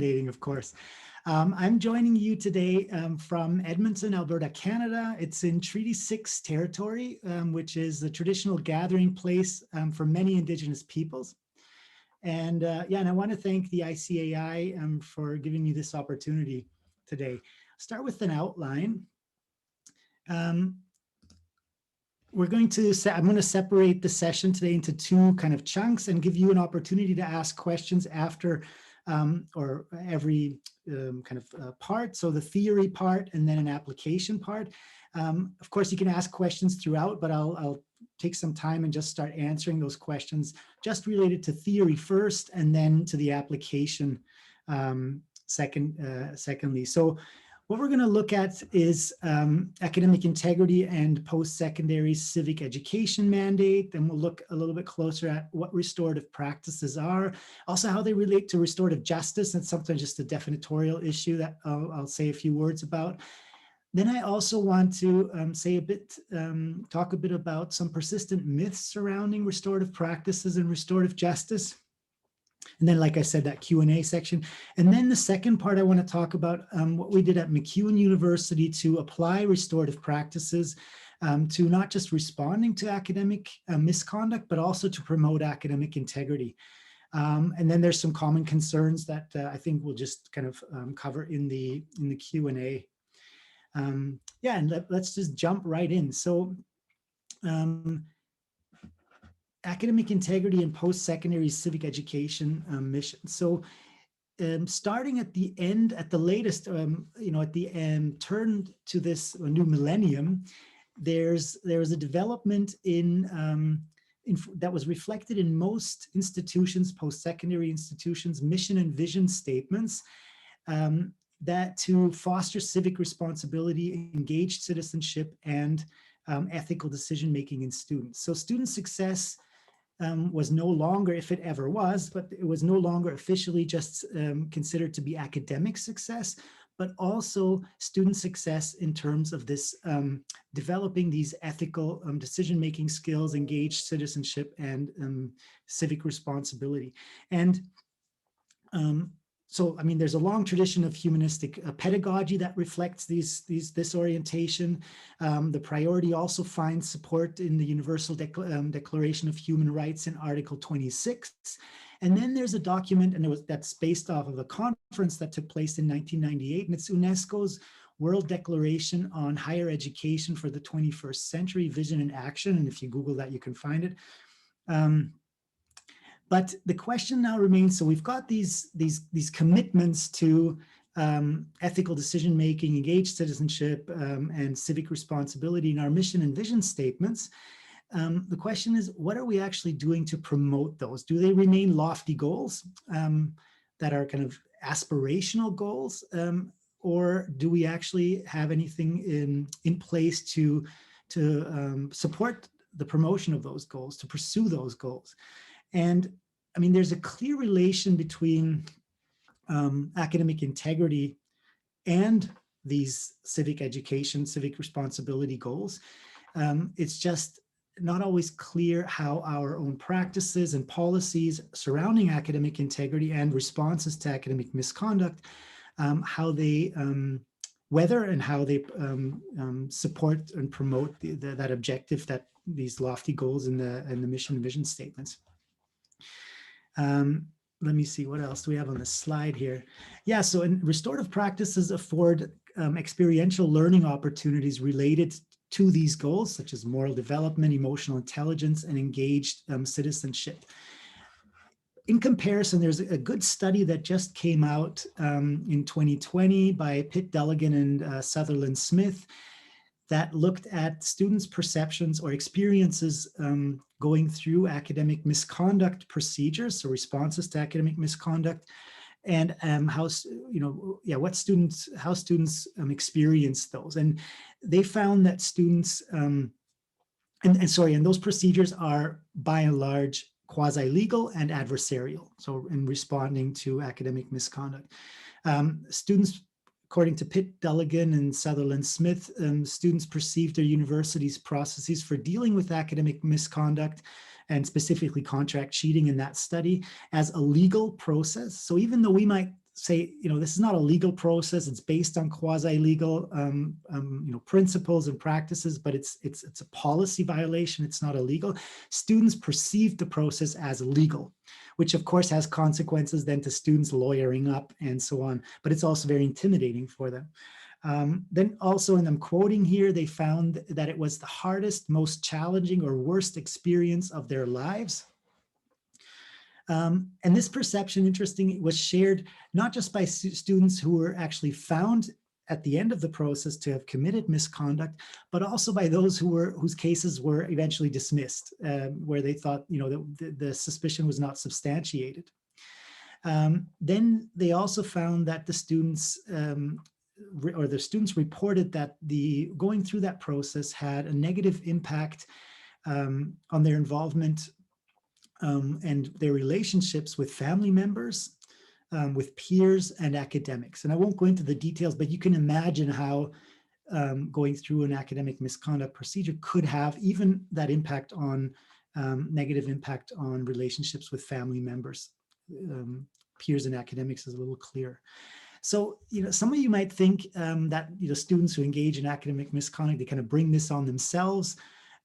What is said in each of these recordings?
intimidating, of course. I'm joining you today from Edmonton, Alberta, Canada. It's in Treaty 6 territory, which is the traditional gathering place for many Indigenous peoples. And and I want to thank the ICAI for giving me this opportunity today. Start with an outline. I'm going to separate the session today into two kind of chunks and give you an opportunity to ask questions after or every part. So the theory part and then an application part. Of course, you can ask questions throughout, but I'll take some time and just start answering those questions just related to theory first and then to the application secondly. So what we're going to look at is academic integrity and post-secondary civic education mandate. Then we'll look a little bit closer at what restorative practices are, also how they relate to restorative justice. That's sometimes just a definitorial issue that I'll say a few words about. Then I also want to talk a bit about some persistent myths surrounding restorative practices and restorative justice. And then, like I said, that Q&A section. And then the second part, I want to talk about what we did at MacEwan University to apply restorative practices to not just responding to academic misconduct, but also to promote academic integrity. And then there's some common concerns that I think we'll just kind of cover in the Q&A. And let's just jump right in. So academic integrity and post-secondary civic education mission. So starting at the end, at the latest, at the end, turn to this new millennium, there's a development that was reflected in most institutions, post-secondary institutions, mission and vision statements, that to foster civic responsibility, engaged citizenship, and ethical decision-making in students. So student success was no longer, if it ever was, but it was no longer officially just considered to be academic success, but also student success in terms of this developing these ethical decision-making skills, engaged citizenship, and civic responsibility. And so, I mean, there's a long tradition of humanistic pedagogy that reflects this orientation. The priority also finds support in the Universal Declaration of Human Rights in Article 26. And then there's a document, and that's based off of a conference that took place in 1998, and it's UNESCO's World Declaration on Higher Education for the 21st Century, Vision and Action. And if you Google that, you can find it. But the question now remains, so we've got these commitments to ethical decision-making, engaged citizenship, and civic responsibility in our mission and vision statements. The question is, what are we actually doing to promote those? Do they remain lofty goals that are kind of aspirational goals? Or do we actually have anything in place to support the promotion of those goals, to pursue those goals? And I mean, there's a clear relation between academic integrity and these civic education, civic responsibility goals. It's just not always clear how our own practices and policies surrounding academic integrity and responses to academic misconduct, how they whether and how they support and promote that objective, that these lofty goals in the mission and vision statements. Let me see, what else do we have on the slide here? Yeah, so in restorative practices afford experiential learning opportunities related to these goals, such as moral development, emotional intelligence, and engaged citizenship. In comparison, there's a good study that just came out in 2020 by Pitt Dulligan and Sutherland Smith that looked at students' perceptions or experiences going through academic misconduct procedures, so responses to academic misconduct, and how students experience those. And they found that students, and those procedures are by and large quasi-legal and adversarial, so in responding to academic misconduct. Students, according to Pitt Dulligan and Sutherland Smith, students perceive their university's processes for dealing with academic misconduct, and specifically contract cheating in that study, as a legal process. So even though we might say, this is not a legal process. It's based on quasi-legal, principles and practices, but it's a policy violation. It's not illegal. Students perceive the process as legal, which of course has consequences then to students lawyering up and so on. But it's also very intimidating for them. Then also, and I'm quoting here, they found that it was the hardest, most challenging, or worst experience of their lives. And this perception, interesting, was shared not just by students who were actually found at the end of the process to have committed misconduct, but also by those whose cases were eventually dismissed, where they thought, the suspicion was not substantiated. Then they also found that the students reported that going through that process had a negative impact on their involvement and their relationships with family members, with peers and academics. And I won't go into the details, but you can imagine how going through an academic misconduct procedure could have even that impact on negative impact on relationships with family members. Peers and academics is a little clearer. So, some of you might think that, students who engage in academic misconduct, they kind of bring this on themselves,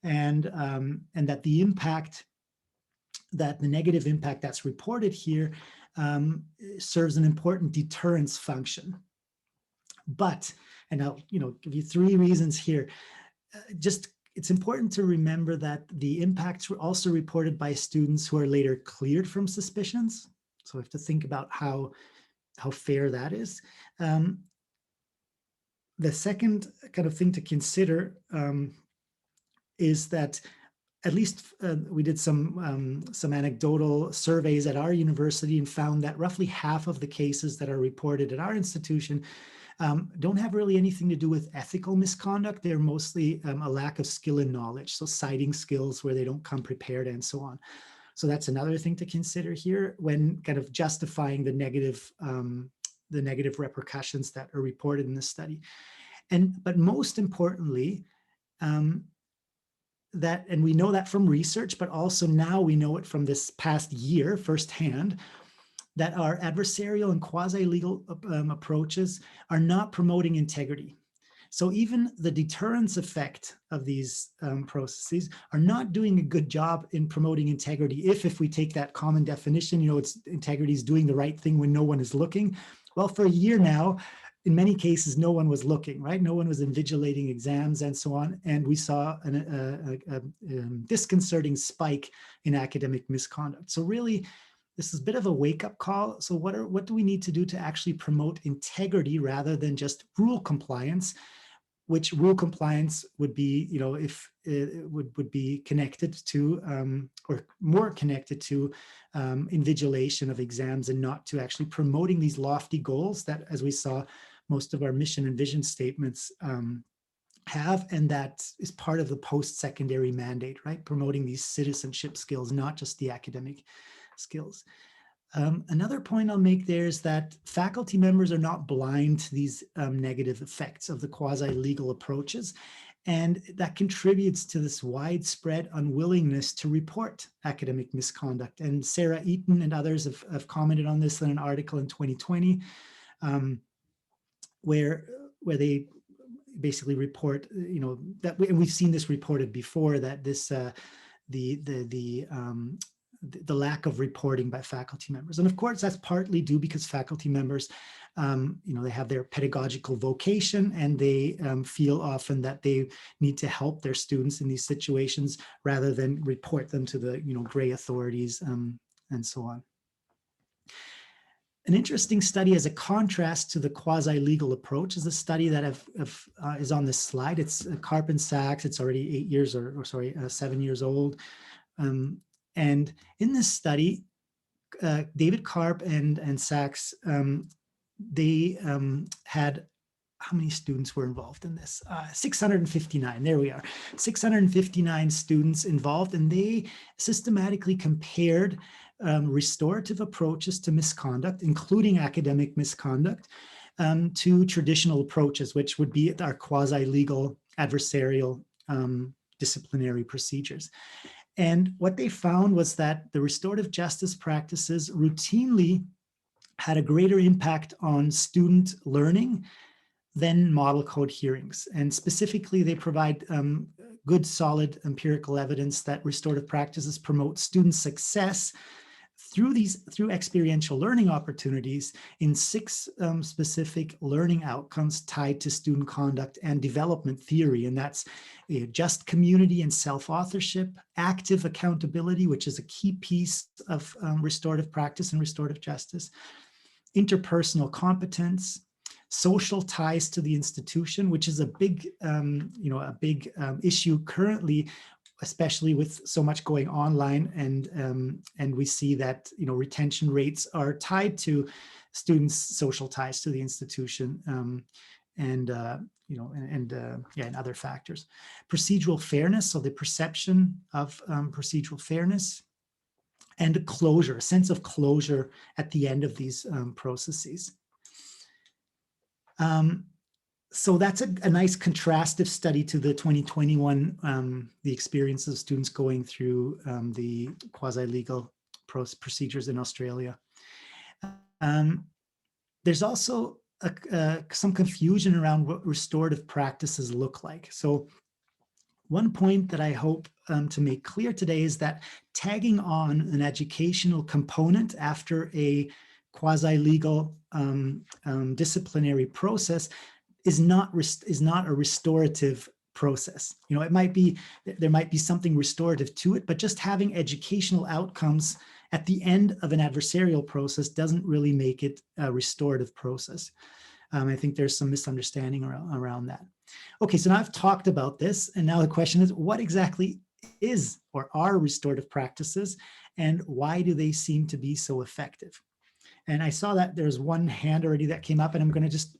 and that the negative impact that's reported here serves an important deterrence function. But, and I'll give you 3 reasons here. It's important to remember that the impacts were also reported by students who are later cleared from suspicions. So we have to think about how fair that is. The second kind of thing to consider is that at least we did some anecdotal surveys at our university and found that roughly half of the cases that are reported at our institution don't have really anything to do with ethical misconduct. They're mostly a lack of skill and knowledge. So citing skills where they don't come prepared and so on. So that's another thing to consider here when kind of justifying the negative repercussions that are reported in this study. But most importantly, and we know that from research, but also now we know it from this past year firsthand, that our adversarial and quasi-legal approaches are not promoting integrity. So even the deterrence effect of these processes are not doing a good job in promoting integrity. If we take that common definition, integrity is doing the right thing when no one is looking. Well, for a year now, in many cases, no one was looking, right? No one was invigilating exams and so on. And we saw a disconcerting spike in academic misconduct. So really, this is a bit of a wake-up call. So what do we need to do to actually promote integrity rather than just rule compliance? Which rule compliance would be, if it would be connected to, or more connected to invigilation of exams and not to actually promoting these lofty goals that, as we saw, most of our mission and vision statements have, and that is part of the post-secondary mandate, right? Promoting these citizenship skills, not just the academic skills. Another point I'll make there is that faculty members are not blind to these negative effects of the quasi-legal approaches, and that contributes to this widespread unwillingness to report academic misconduct. And Sarah Eaton and others have commented on this in an article in 2020, where they basically report, that and we've seen this reported before, that this the lack of reporting by faculty members. And of course, that's partly due because faculty members, they have their pedagogical vocation, and they feel often that they need to help their students in these situations rather than report them to the, gray authorities and so on. An interesting study as a contrast to the quasi-legal approach is a study that is on this slide. It's Karp and Sachs. It's already 8 years 7 years old. And in this study, David Karp and Sachs, they had, how many students were involved in this? 659, there we are. 659 students involved, and they systematically compared restorative approaches to misconduct, including academic misconduct, to traditional approaches, which would be our quasi-legal adversarial disciplinary procedures. And what they found was that the restorative justice practices routinely had a greater impact on student learning than model code hearings. And specifically, they provide good, solid empirical evidence that restorative practices promote student success through experiential learning opportunities in 6 specific learning outcomes tied to student conduct and development theory. And that's just community and self-authorship, active accountability, which is a key piece of restorative practice and restorative justice, interpersonal competence, social ties to the institution, which is a big, issue currently, especially with so much going online, and we see that retention rates are tied to students' social ties to the institution, and other factors. Procedural fairness, so the perception of procedural fairness, and closure, a sense of closure at the end of these processes. So that's a nice contrastive study to the 2021, the experience of students going through the quasi-legal procedures in Australia. There's also some confusion around what restorative practices look like. So one point that I hope to make clear today is that tagging on an educational component after a quasi-legal disciplinary process is not a restorative process. It might be, there might be something restorative to it, but just having educational outcomes at the end of an adversarial process doesn't really make it a restorative process. I think there's some misunderstanding around that. Okay, so now I've talked about this, and now the question is, what exactly is or are restorative practices, and why do they seem to be so effective? And I saw that there's one hand already that came up, and I'm going to just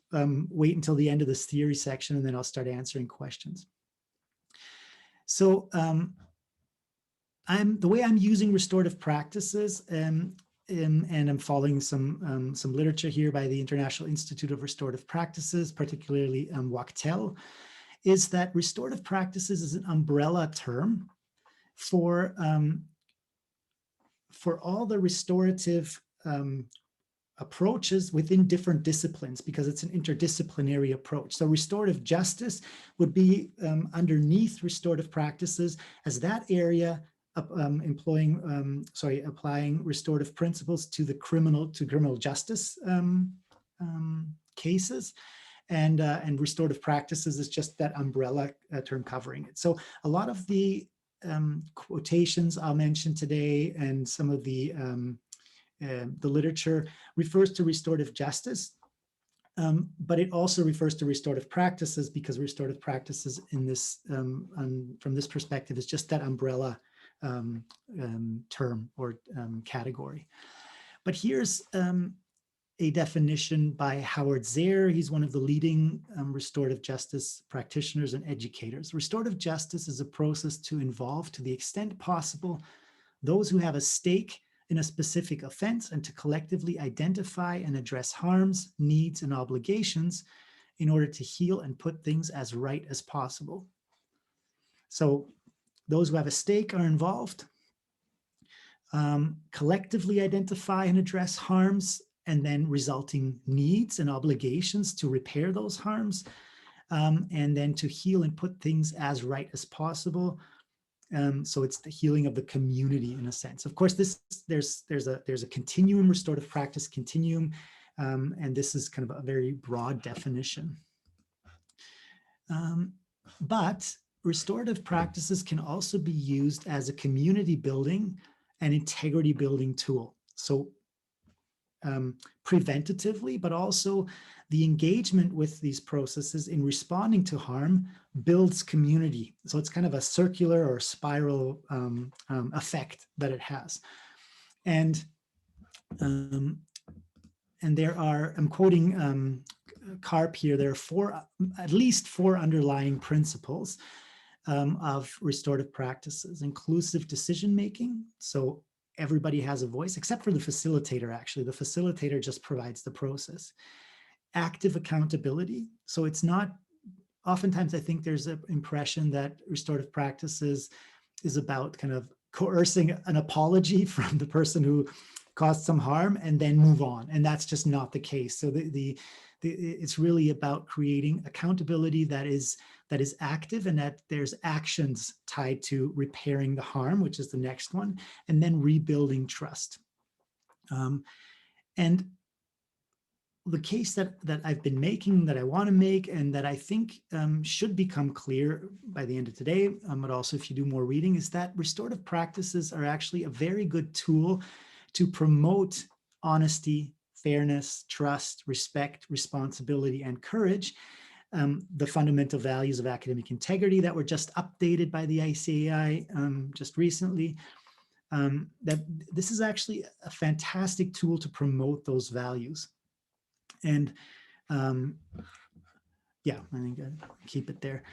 wait until the end of this theory section, and then I'll start answering questions. So the way I'm using restorative practices, and I'm following some literature here by the International Institute of Restorative Practices, particularly Wachtell, is that restorative practices is an umbrella term for all the restorative approaches within different disciplines, because it's an interdisciplinary approach. So restorative justice would be underneath restorative practices as that area applying restorative principles to the criminal justice cases, and restorative practices is just that umbrella term covering it. So a lot of the quotations I'll mention today, and some of the literature refers to restorative justice, but it also refers to restorative practices, because restorative practices in this, from this perspective, is just that umbrella term or category. But here's a definition by Howard Zehr. He's one of the leading restorative justice practitioners and educators. Restorative justice is a process to involve, to the extent possible, those who have a stake in a specific offense, and to collectively identify and address harms, needs, and obligations in order to heal and put things as right as possible. So those who have a stake are involved, collectively identify and address harms, and then resulting needs and obligations to repair those harms, and then to heal and put things as right as possible. So it's the healing of the community in a sense. Of course, there's a continuum, restorative practice continuum, and this is kind of a very broad definition. But restorative practices can also be used as a community building and integrity building tool. So preventatively, but also the engagement with these processes in responding to harm builds community. So it's kind of a circular or spiral effect that it has. And there are, I'm quoting Karp here, there are at least four underlying principles of restorative practices: inclusive decision-making. So everybody has a voice, except for the facilitator, actually. The facilitator just provides the process. Active accountability. So it's not, oftentimes I think there's an impression that restorative practices is about kind of coercing an apology from the person who caused some harm, and then move on. And that's just not the case. So it's really about creating accountability that is active, and that there's actions tied to repairing the harm, which is the next one, and then rebuilding trust. And the case that I've been making, that I want to make, and that I think should become clear by the end of today, but also if you do more reading, is that restorative practices are actually a very good tool to promote honesty, fairness, trust, respect, responsibility, and courage, the fundamental values of academic integrity that were just updated by the ICAI just recently. That this is actually a fantastic tool to promote those values. And yeah, I think I'll keep it there.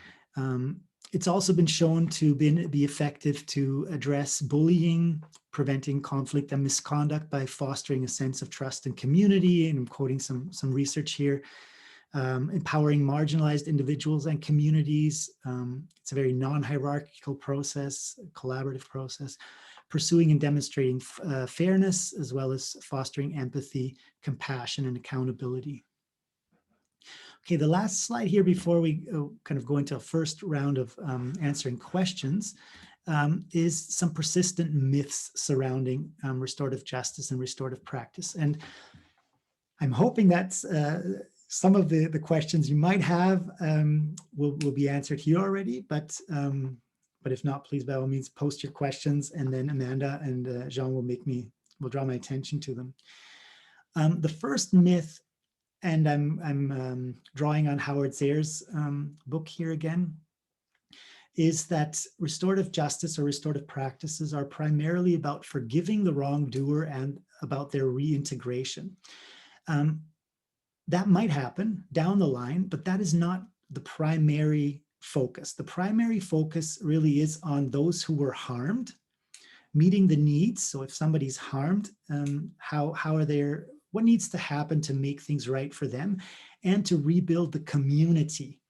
It's also been shown to be effective to address bullying, preventing conflict and misconduct by fostering a sense of trust and community. And I'm quoting some research here. Empowering marginalized individuals and communities. It's a very non-hierarchical process, collaborative process. Pursuing and demonstrating fairness, as well as fostering empathy, compassion, and accountability. Okay, the last slide here before we kind of go into a first round of answering questions is some persistent myths surrounding restorative justice and restorative practice. And I'm hoping that's some of the questions you might have will be answered here already, but if not, please by all means post your questions, and then Amanda and Jean will draw my attention to them. The first myth, and I'm drawing on Howard Zer's book here again, is that restorative justice or restorative practices are primarily about forgiving the wrongdoer and about their reintegration. That might happen down the line, but that is not the primary focus. The primary focus really is on those who were harmed, meeting the needs. So if somebody's harmed, what needs to happen to make things right for them, and to rebuild the community.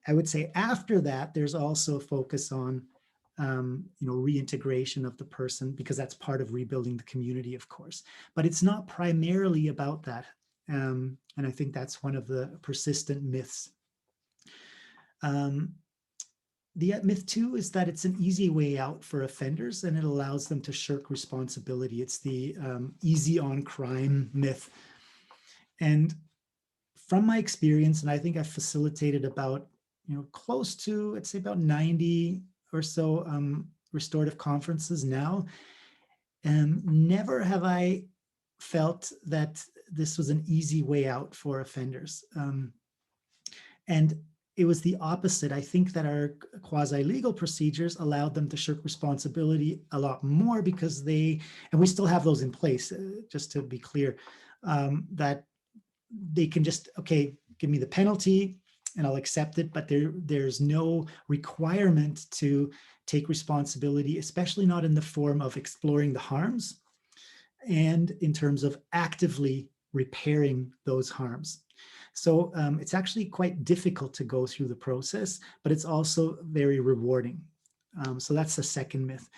I would say after that, there's also a focus on reintegration of the person, because that's part of rebuilding the community, of course. But it's not primarily about that. And I think that's one of the persistent myths. The myth two is that it's an easy way out for offenders, and it allows them to shirk responsibility. It's the easy on crime myth. And from my experience, and I think I've facilitated about, close to, I'd say about 90 or so restorative conferences now, never have I felt that this was an easy way out for offenders. And it was the opposite. I think that our quasi-legal procedures allowed them to shirk responsibility a lot more, because and we still have those in place, just to be clear, that they can just, okay, give me the penalty and I'll accept it, but there's no requirement to take responsibility, especially not in the form of exploring the harms and in terms of actively repairing those harms. So it's actually quite difficult to go through the process, but it's also very rewarding. So that's the second myth.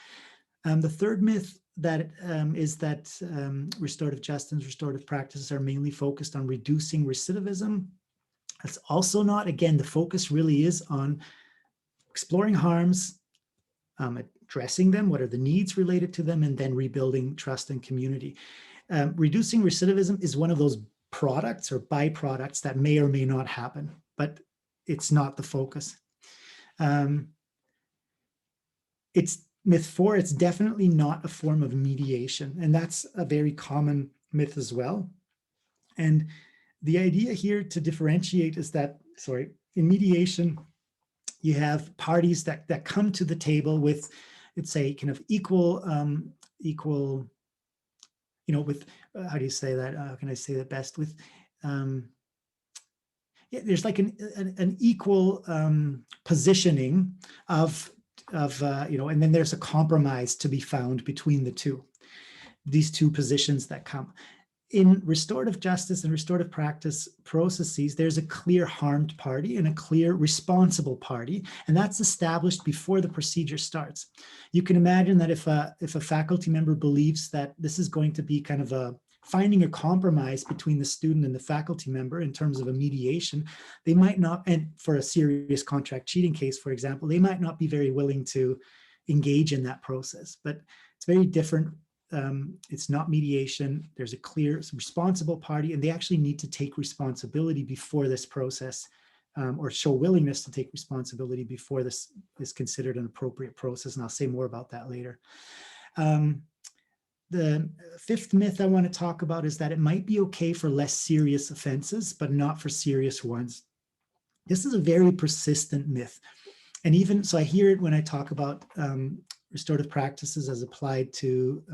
The third myth is that restorative justice and restorative practices are mainly focused on reducing recidivism. That's also not. Again, the focus really is on exploring harms, addressing them, what are the needs related to them, and then rebuilding trust and community. Reducing recidivism is one of those products or byproducts that may or may not happen, but it's not the focus. It's myth four, it's definitely not a form of mediation, and that's a very common myth as well. And the idea here to differentiate is that, in mediation, you have parties that come to the table with, it's a kind of equal, with, how do you say that? How can I say that best? With, there's like an equal positioning of and then there's a compromise to be found between these two positions that come. in restorative justice and restorative practice processes, there's a clear harmed party and a clear responsible party, and that's established before the procedure starts. You can imagine that if a faculty member believes that this is going to be kind of a finding a compromise between the student and the faculty member in terms of a mediation, they might not, and for a serious contract cheating case, for example, they might not be very willing to engage in that process. But it's very different. It's not mediation. There's a clear responsible party, and they actually need to take responsibility before this process, or show willingness to take responsibility before this is considered an appropriate process. And I'll say more about that later. The fifth myth I want to talk about is that it might be okay for less serious offenses, but not for serious ones. This is a very persistent myth. And even so, I hear it when I talk about restorative practices as applied to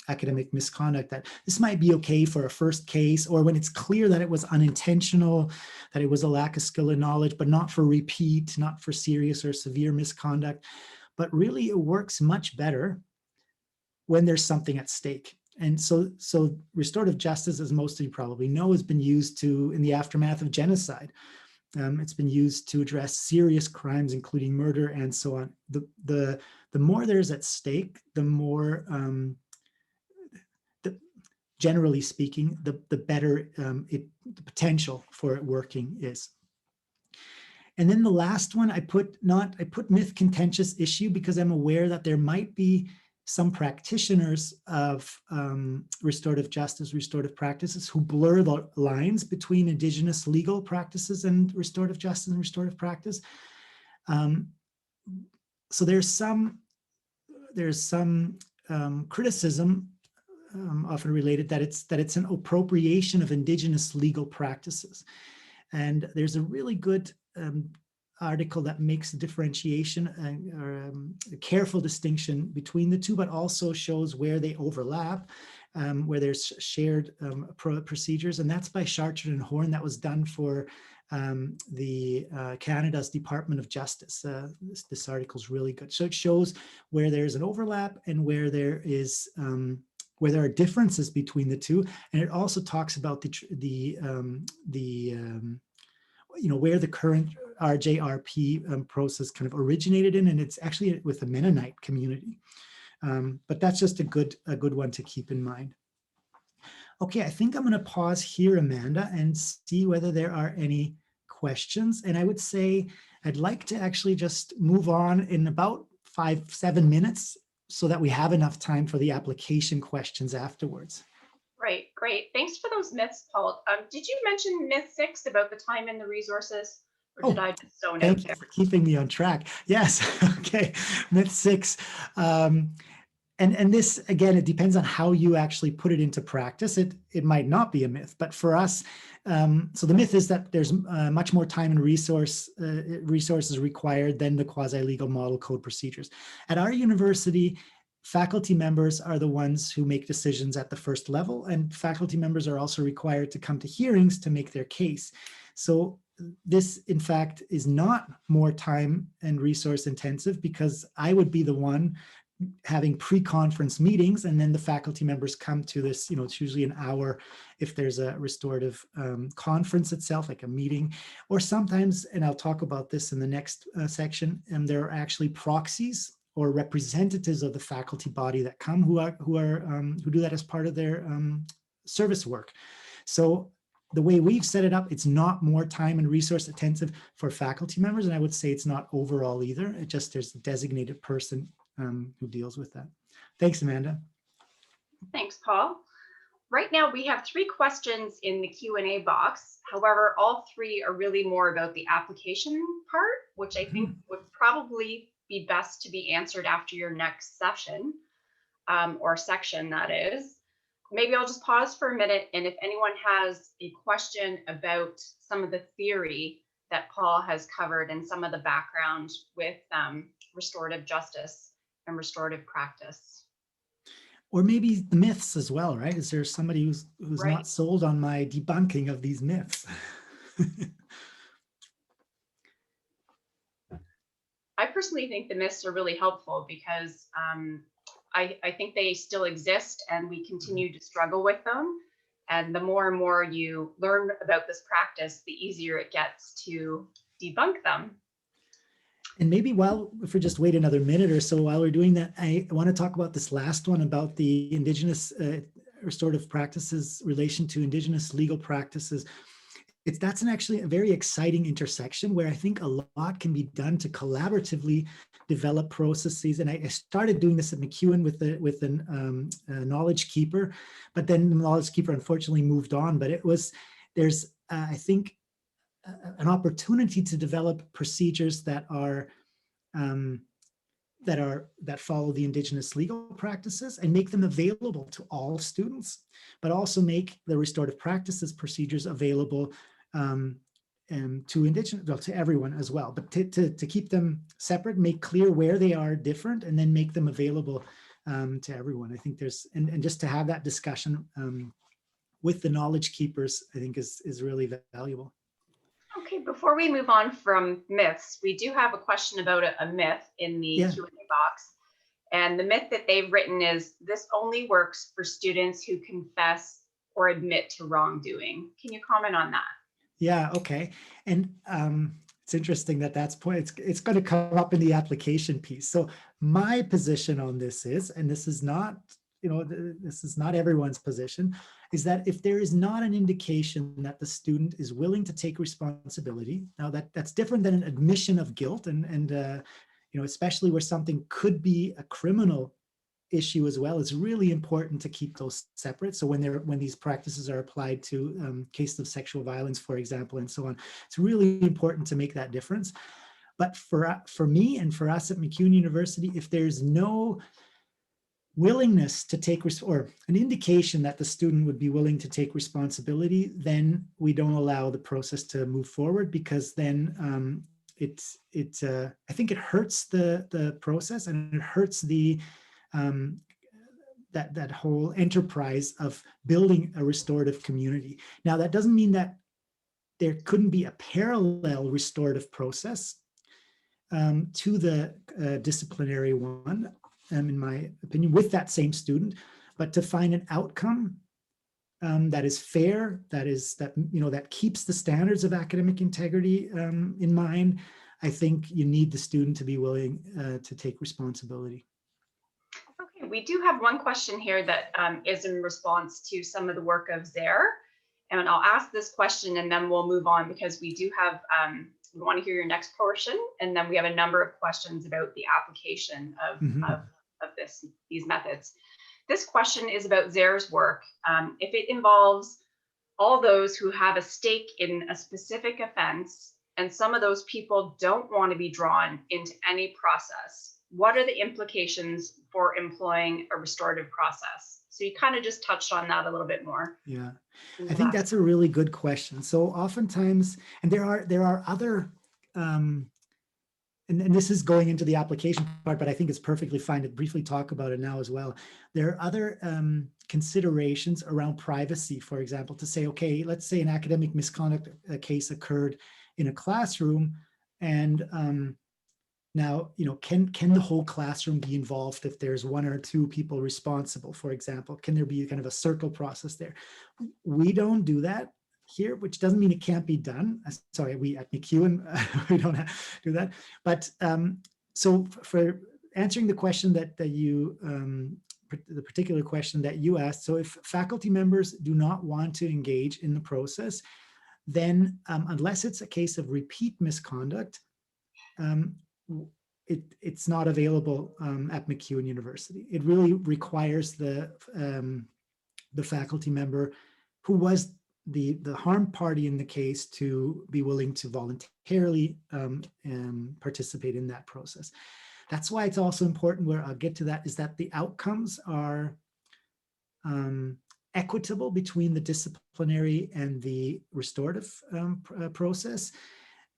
academic misconduct, that this might be okay for a first case, or when it's clear that it was unintentional, that it was a lack of skill and knowledge, but not for repeat, not for serious or severe misconduct. But really, it works much better when there's something at stake. And so restorative justice, as most of you probably know, has been used in the aftermath of genocide. It's been used to address serious crimes, including murder and so on. The more there's at stake, the more, generally speaking, the better the potential for it working is. And then the last one, I put myth contentious issue because I'm aware that there might be some practitioners of restorative justice, restorative practices who blur the lines between Indigenous legal practices and restorative justice and restorative practice. So there's some criticism, often related, that it's an appropriation of Indigenous legal practices. And there's a really good article that makes a differentiation or a careful distinction between the two, but also shows where they overlap, where there's shared procedures. And that's by Chartrand and Horn. That was done for the Canada's Department of Justice. This article is really good. So it shows where there's an overlap and where there is where there are differences between the two. And it also talks about where the current RJRP process kind of originated in, and it's actually with the Mennonite community. But that's just a good one to keep in mind. Okay, I think I'm going to pause here, Amanda, and see whether there are any questions. And I would say I'd like to actually just move on in about 5-7 minutes so that we have enough time for the application questions afterwards. Right, great. Thanks for those myths, Paul. Did you mention myth 6 about the time and the resources, or did I just zone out there? Thank you for keeping me on track. Yes, okay. Myth 6. And this, again, it depends on how you actually put it into practice. It might not be a myth, but for us, so the myth is that there's much more time and resources required than the quasi-legal model code procedures. At our university, faculty members are the ones who make decisions at the first level, and faculty members are also required to come to hearings to make their case. So this, in fact, is not more time and resource intensive, because I would be the one having pre-conference meetings, and then the faculty members come to this, it's usually an hour if there's a restorative conference itself, like a meeting, or sometimes, and I'll talk about this in the next section, and there are actually proxies or representatives of the faculty body that come who do that as part of their service work. So the way we've set it up, it's not more time and resource intensive for faculty members, and I would say it's not overall either. It just, there's a designated person who deals with that. Thanks, Amanda. Thanks, Paul. Right now we have 3 questions in the Q&A box. However, all 3 are really more about the application part, which I think would probably be best to be answered after your next session, or section, that is. Maybe I'll just pause for a minute, and if anyone has a question about some of the theory that Paul has covered and some of the background with restorative justice and restorative practice. Or maybe the myths as well, right? Is there somebody who's right, not sold on my debunking of these myths? I personally think the myths are really helpful because I think they still exist and we continue to struggle with them. And the more and more you learn about this practice, the easier it gets to debunk them. And maybe if we just wait another minute or so while we're doing that, I want to talk about this last one about the Indigenous restorative practices relation to Indigenous legal practices. That's actually a very exciting intersection where I think a lot can be done to collaboratively develop processes. And I started doing this at MacEwan with a knowledge keeper, but then the knowledge keeper unfortunately moved on. But there's I think an opportunity to develop procedures that follow the Indigenous legal practices and make them available to all students, but also make the restorative practices procedures available to everyone as well. But to keep them separate, make clear where they are different, and then make them available to everyone. I think and just to have that discussion with the knowledge keepers, I think is really valuable. Okay, before we move on from myths, we do have a question about a myth in the Q&A box. And the myth that they've written is, this only works for students who confess or admit to wrongdoing. Can you comment on that? Yeah, okay. And it's interesting that's it's going to come up in the application piece. So my position on this is, and this is not, this is not everyone's position, is that if there is not an indication that the student is willing to take responsibility, now that's different than an admission of guilt, and especially where something could be a criminal issue as well, it's really important to keep those separate. So when these practices are applied to cases of sexual violence, for example, and so on, it's really important to make that difference. But for me and for us at MacEwan University, if there's no willingness to take or an indication that the student would be willing to take responsibility, then we don't allow the process to move forward, because then I think it hurts the process, and it hurts the that whole enterprise of building a restorative community. Now, that doesn't mean that there couldn't be a parallel restorative process to the disciplinary one, in my opinion, with that same student, but to find an outcome that is fair, that keeps the standards of academic integrity in mind. I think you need the student to be willing to take responsibility. Okay, we do have one question here that is in response to some of the work of Zaire. And I'll ask this question and then we'll move on, because we do have, we want to hear your next portion. And then we have a number of questions about the application of these methods. This question is about Zaire's work. If it involves all those who have a stake in a specific offense, and some of those people don't want to be drawn into any process, what are the implications for employing a restorative process? So you kind of just touched on that a little bit more. Yeah, I think that's a really good question. So oftentimes, and there are other, and this is going into the application part, but I think it's perfectly fine to briefly talk about it now as well. There are other considerations around privacy, for example, to say, okay, let's say an academic misconduct case occurred in a classroom, and now, can the whole classroom be involved if there's one or two people responsible, for example? Can there be kind of a circle process there? We don't do that here, which doesn't mean it can't be done. Sorry, we at MacEwan, we don't do that. But so for answering the question that you, the particular question that you asked, so if faculty members do not want to engage in the process, then unless it's a case of repeat misconduct, it's not available at MacEwan University. It really requires the faculty member who was the harmed party in the case to be willing to voluntarily participate in that process. That's why it's also important, where I'll get to that, is that the outcomes are equitable between the disciplinary and the restorative process,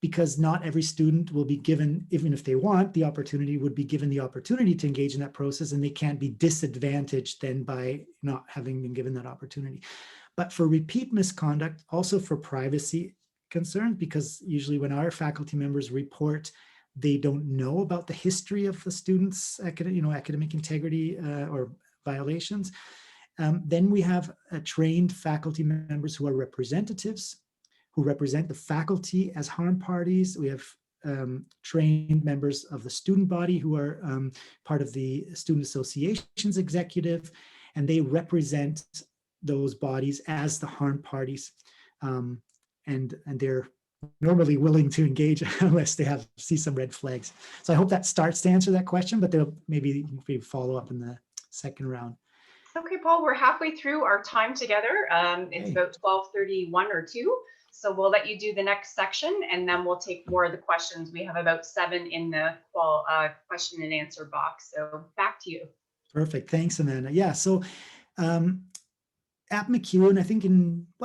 because not every student will be given, even if they want the opportunity, would be given the opportunity to engage in that process, and they can't be disadvantaged then by not having been given that opportunity. But for repeat misconduct, also for privacy concerns, because usually when our faculty members report, they don't know about the history of the students' academic integrity or violations. Then we have trained faculty members who are representatives, who represent the faculty as harm parties. We have trained members of the student body who are part of the Student Association's executive, and they represent those bodies as the harm parties. And they're normally willing to engage unless they see some red flags. So I hope that starts to answer that question, but there'll maybe follow up in the second round. Okay, Paul, we're halfway through our time together. It's about 12:31 or 2. So we'll let you do the next section, and then we'll take more of the questions. We have about 7 in the question and answer box. So back to you. Perfect. Thanks, Amanda. Yeah, so at MacEwan, I think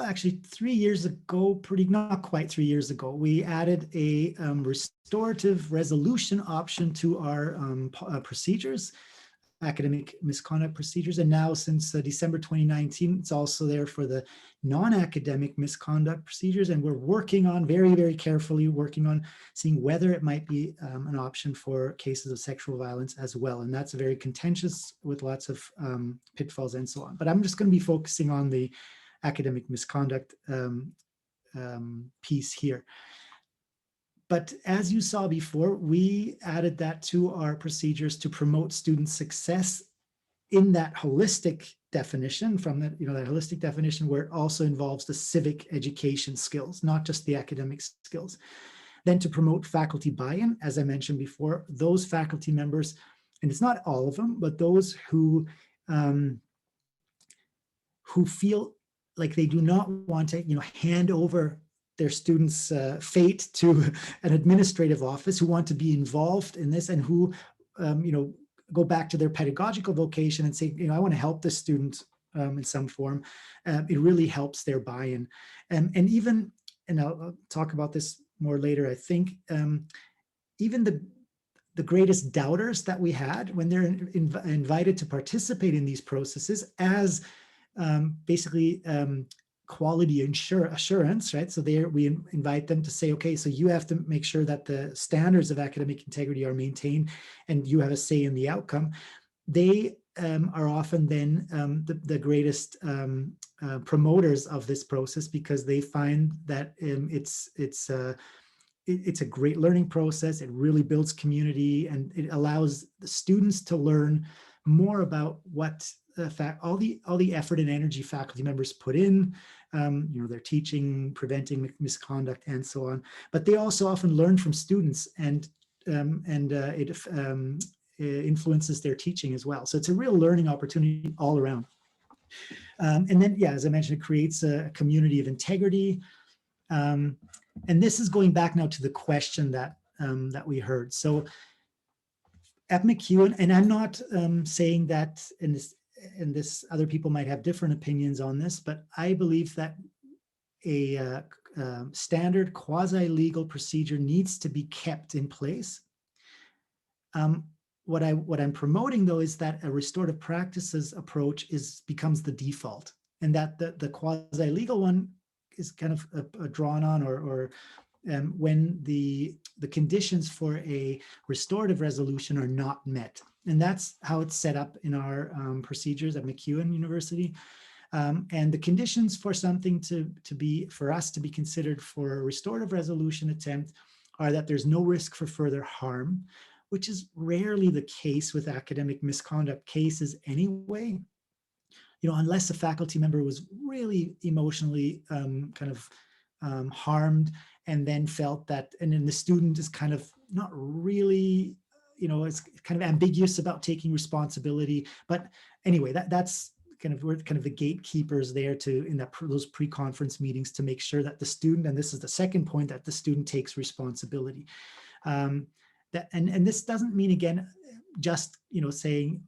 actually 3 years ago, not quite 3 years ago, we added a restorative resolution option to our procedures, academic misconduct procedures. And now since December 2019, it's also there for the non-academic misconduct procedures. And we're working on very, very carefully working on seeing whether it might be an option for cases of sexual violence as well. And that's very contentious with lots of pitfalls and so on. But I'm just going to be focusing on the academic misconduct piece here. But as you saw before, we added that to our procedures to promote student success in that holistic definition, from that, that holistic definition where it also involves the civic education skills, not just the academic skills. Then to promote faculty buy-in, as I mentioned before, those faculty members, and it's not all of them, but those who feel like they do not want to, hand over their students' fate to an administrative office, who want to be involved in this and who, go back to their pedagogical vocation and say, I want to help the student in some form. It really helps their buy-in. And even, and I'll talk about this more later, I think, even the greatest doubters that we had when they're invited to participate in these processes as basically quality assurance, right? So there we invite them to say, okay, so you have to make sure that the standards of academic integrity are maintained and you have a say in the outcome. They are often then the greatest promoters of this process, because they find that it's a great learning process. It really builds community, and it allows the students to learn more about what all the effort and energy faculty members put in, they're teaching, preventing misconduct, and so on. But they also often learn from students, and it influences their teaching as well. So it's a real learning opportunity all around. And then, yeah, as I mentioned, it creates a community of integrity. And this is going back now to the question that we heard. So at MacEwan, and I'm not saying that in this other people might have different opinions on this, but I believe that a standard quasi-legal procedure needs to be kept in place. What I'm promoting, though, is that a restorative practices approach becomes the default, and that the quasi-legal one is kind of drawn on or when the conditions for a restorative resolution are not met. And that's how it's set up in our procedures at MacEwan University. And the conditions for something for us to be considered for a restorative resolution attempt are that there's no risk for further harm, which is rarely the case with academic misconduct cases anyway. Unless a faculty member was really emotionally harmed, and then felt that, and then the student is kind of not really, it's kind of ambiguous about taking responsibility. But anyway, that's we're kind of the gatekeepers there in those pre-conference meetings to make sure that the student, and this is the second point, that the student takes responsibility. And this doesn't mean, again, just saying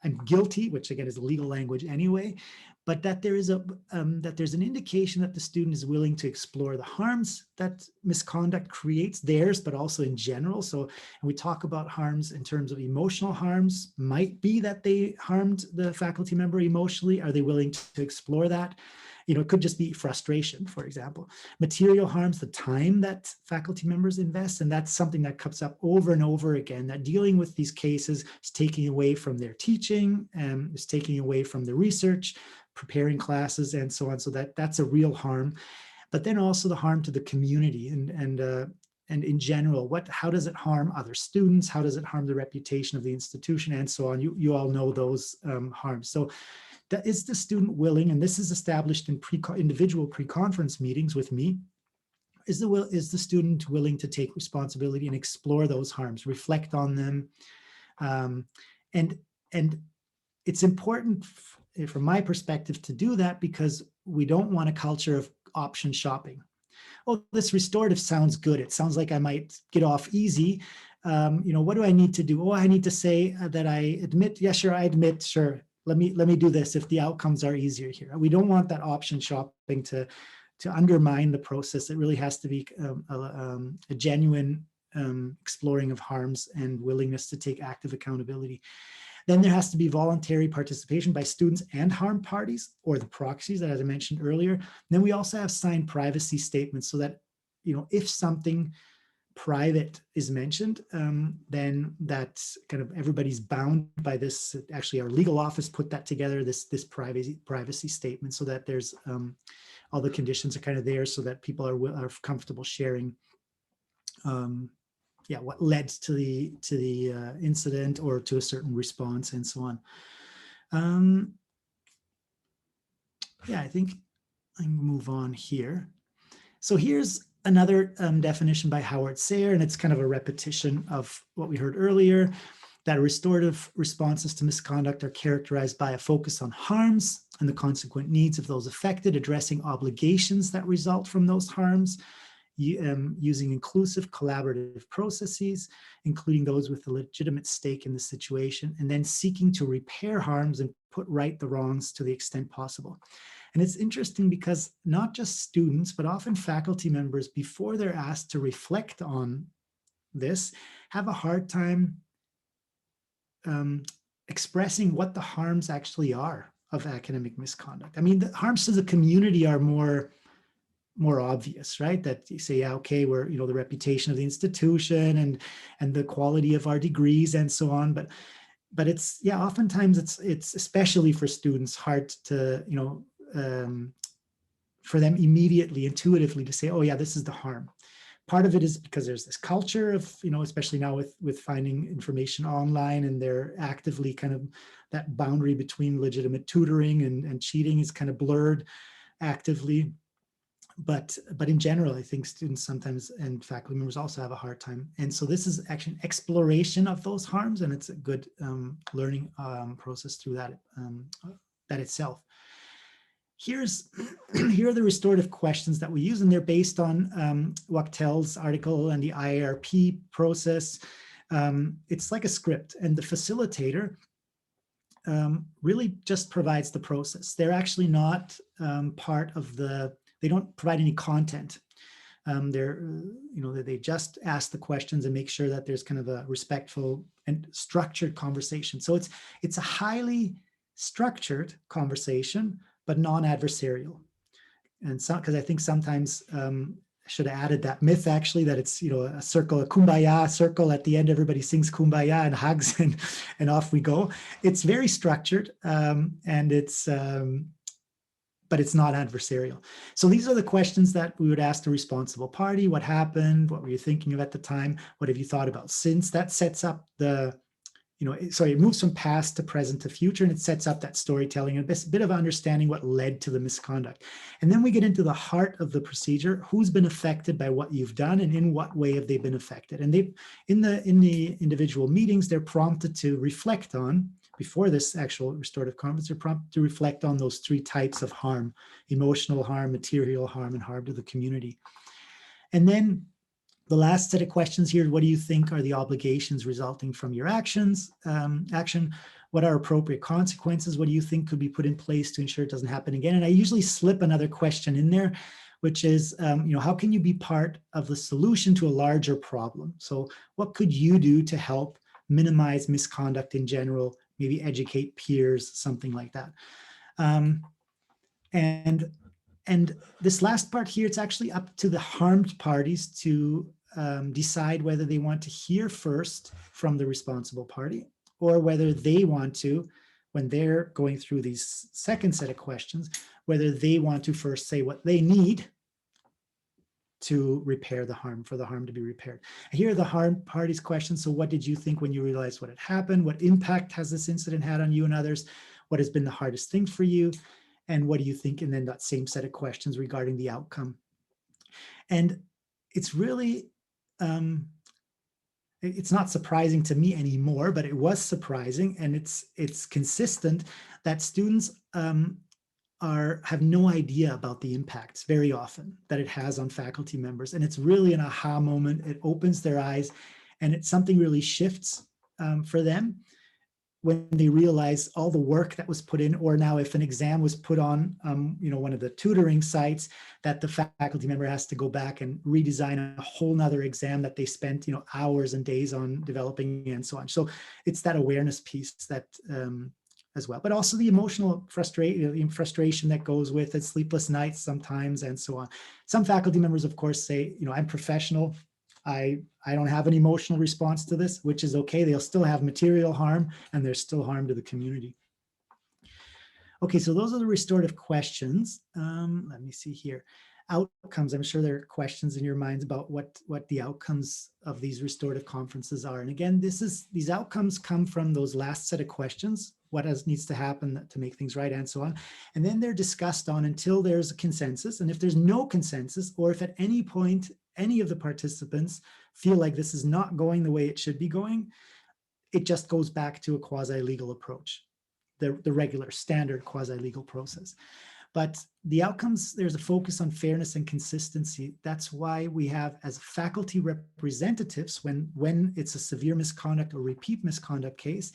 I'm guilty, which again is legal language anyway, but that there's an indication that the student is willing to explore the harms that misconduct creates, theirs, but also in general. So, and we talk about harms in terms of emotional harms. Might be that they harmed the faculty member emotionally. Are they willing to explore that? it could just be frustration, for example. Material harms, the time that faculty members invest, and that's something that comes up over and over again, that dealing with these cases is taking away from their teaching, is taking away from the research, preparing classes, and so on. So that's a real harm. But then also the harm to the community and in general, how does it harm other students? How does it harm the reputation of the institution, and so on? You all know those harms. So is the student willing, and this is established in individual pre-conference meetings with me, is the student willing to take responsibility and explore those harms, reflect on them? And it's important from my perspective to do that, because we don't want a culture of option shopping. Oh, this restorative sounds good. It sounds like I might get off easy. What do I need to do? Oh, I need to say that I admit. Yeah, sure, I admit. Sure, let me do this if the outcomes are easier here. We don't want that option shopping to undermine the process. It really has to be a genuine exploring of harms and willingness to take active accountability. Then there has to be voluntary participation by students and harm parties, or the proxies, as I mentioned earlier. And then we also have signed privacy statements, so that, if something private is mentioned, then that's kind of, everybody's bound by this. Actually, our legal office put that together, this privacy statement, so that there's all the conditions are kind of there, so that people are comfortable sharing what led to the incident, or to a certain response, and so on. I think I can move on here. So here's another definition by Howard Sayer, and it's kind of a repetition of what we heard earlier, that restorative responses to misconduct are characterized by a focus on harms and the consequent needs of those affected, addressing obligations that result from those harms, using inclusive collaborative processes, including those with a legitimate stake in the situation, and then seeking to repair harms and put right the wrongs to the extent possible. And it's interesting because not just students, but often faculty members, before they're asked to reflect on this, have a hard time expressing what the harms actually are of academic misconduct. I mean, the harms to the community are more obvious, right? That you say, yeah, okay, we're, the reputation of the institution and the quality of our degrees and so on. But it's, oftentimes it's especially for students hard to, for them immediately, intuitively to say, oh yeah, this is the harm. Part of it is because there's this culture of, especially now with finding information online, and they're actively kind of, that boundary between legitimate tutoring and cheating is kind of blurred actively. But in general, I think students sometimes, and faculty members also, have a hard time. And so this is actually an exploration of those harms, and it's a good learning process through that itself. Here are the restorative questions that we use, and they're based on Wachtel's article and the IARP process. It's like a script, and the facilitator really just provides the process. They're actually not part of they don't provide any content. They just ask the questions and make sure that there's kind of a respectful and structured conversation. So it's a highly structured conversation, but non-adversarial. And so, because I think sometimes I should have added that myth, actually, that it's, a circle, a kumbaya circle. At the end, everybody sings kumbaya and hugs, and off we go. It's very structured, and it's, but it's not adversarial. So these are the questions that we would ask the responsible party. What happened? What were you thinking of at the time? What have you thought about since? That sets up the, it moves from past to present to future, and it sets up that storytelling and a bit of understanding what led to the misconduct. And then we get into the heart of the procedure. Who's been affected by what you've done, and in what way have they been affected? And they, in the individual meetings, they're prompted to reflect on, before this actual restorative conference, they're prompted to reflect on those three types of harm: emotional harm, material harm, and harm to the community. And then the last set of questions here: what do you think are the obligations resulting from your action? What are appropriate consequences? What do you think could be put in place to ensure it doesn't happen again? And I usually slip another question in there, which is, how can you be part of the solution to a larger problem? So what could you do to help minimize misconduct in general, maybe educate peers, something like that. And And this last part here, it's actually up to the harmed parties to decide whether they want to hear first from the responsible party, or whether they want to, when they're going through these second set of questions, whether they want to first say what they need to repair the harm, for the harm to be repaired. Here are the harmed parties questions. So what did you think when you realized what had happened? What impact has this incident had on you and others? What has been the hardest thing for you? And what do you think? And then that same set of questions regarding the outcome. And it's really, it's not surprising to me anymore, but it was surprising, and it's consistent that students have no idea about the impacts very often that it has on faculty members. And it's really an aha moment. It opens their eyes, and it's something really shifts for them when they realize all the work that was put in, or now if an exam was put on, one of the tutoring sites, that the faculty member has to go back and redesign a whole nother exam that they spent, hours and days on developing and so on. So it's that awareness piece that as well, but also the emotional frustration that goes with it, sleepless nights sometimes, and so on. Some faculty members, of course, say, I'm professional. I don't have an emotional response to this, which is okay. They'll still have material harm, and there's still harm to the community. Okay, so those are the restorative questions. Let me see here. Outcomes. I'm sure there are questions in your minds about what the outcomes of these restorative conferences are. And again, these outcomes come from those last set of questions. What needs to happen to make things right, and so on. And then they're discussed on until there's a consensus. And if there's no consensus, or if at any point any of the participants feel like this is not going the way it should be going, it just goes back to a quasi-legal approach, the regular standard quasi-legal process. But the outcomes, there's a focus on fairness and consistency. That's why we have, as faculty representatives, when it's a severe misconduct or repeat misconduct case,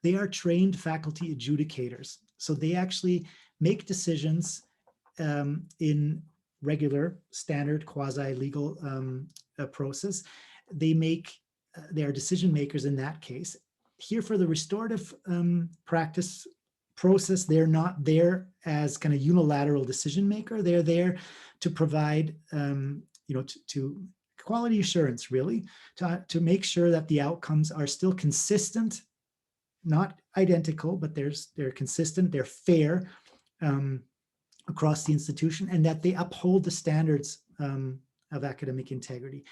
they are trained faculty adjudicators. So they actually make decisions in regular standard quasi-legal process. They are decision makers in that case. Here for the restorative practice process, they're not there as kind of unilateral decision maker. They're there to provide, to quality assurance, really, to make sure that the outcomes are still consistent, not identical, but they're consistent, they're fair across the institution, and that they uphold the standards of academic integrity.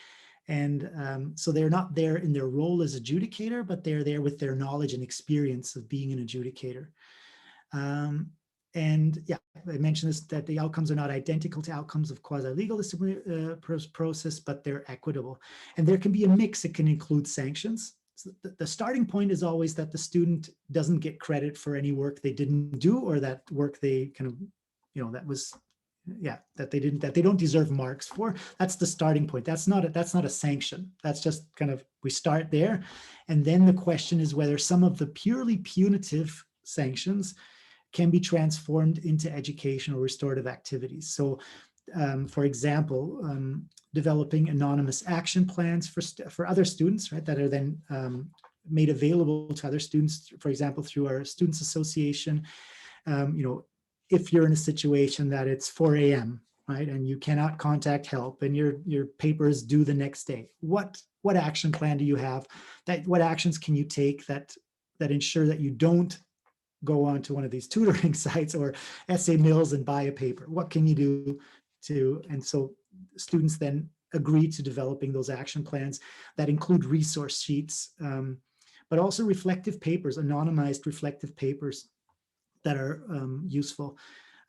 And so they're not there in their role as adjudicator, but they're there with their knowledge and experience of being an adjudicator. And yeah, I mentioned this, that the outcomes are not identical to outcomes of quasi-legal disciplinary process, but they're equitable. And there can be a mix. It can include sanctions. So the starting point is always that the student doesn't get credit for any work they didn't do, or that work they kind of, that they don't deserve marks for. That's the starting point. That's not a sanction. That's just kind of, we start there. And then the question is whether some of the purely punitive sanctions can be transformed into educational restorative activities. So for example, developing anonymous action plans for other students, right, that are then made available to other students, for example, through our Students Association. If you're in a situation that it's 4 a.m., right, and you cannot contact help, and your paper is due the next day, what action plan do you have? What actions can you take that ensure that you don't go on to one of these tutoring sites or essay mills and buy a paper? What can you do to, and so students then agree to developing those action plans that include resource sheets, but also reflective papers, anonymized reflective papers that are useful,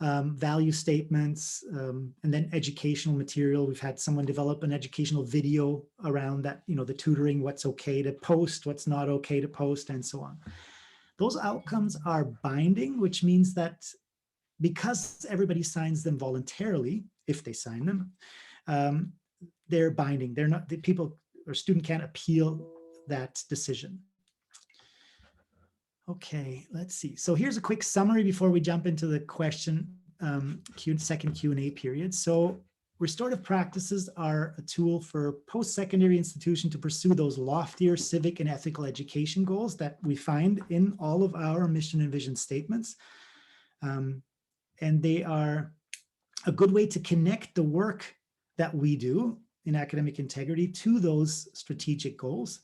value statements, and then educational material. We've had someone develop an educational video around that, the tutoring, what's okay to post, what's not okay to post, and so on. Those outcomes are binding, which means that because everybody signs them voluntarily, if they sign them, they're binding. They're not, the people or student can't appeal that decision. Okay, let's see. So here's a quick summary before we jump into the second Q&A period. So restorative practices are a tool for post-secondary institution to pursue those loftier civic and ethical education goals that we find in all of our mission and vision statements. And they are a good way to connect the work that we do in academic integrity to those strategic goals.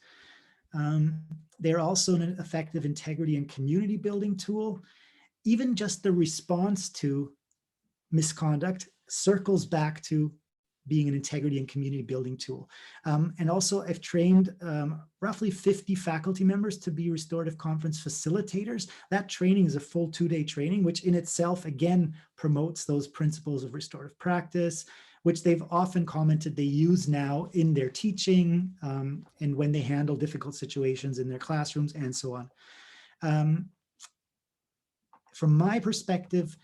They're also an effective integrity and community building tool. Even just the response to misconduct circles back to being an integrity and community building tool. And also I've trained roughly 50 faculty members to be restorative conference facilitators. That training is a full 2-day training, which in itself, again, promotes those principles of restorative practice, which they've often commented they use now in their teaching and when they handle difficult situations in their classrooms and so on. From my perspective,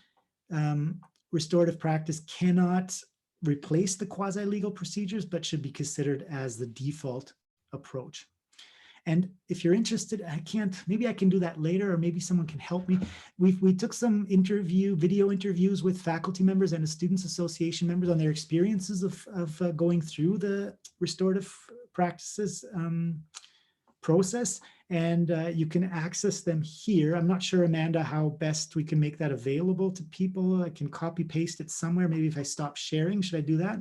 restorative practice cannot replace the quasi-legal procedures, but should be considered as the default approach. And if you're interested, maybe I can do that later, or maybe someone can help me. We took some video interviews with faculty members and the Students Association members on their experiences of going through the restorative practices process, and you can access them here. I'm not sure, Amanda, how best we can make that available to people. I can copy paste it somewhere. Maybe if I stop sharing, should I do that?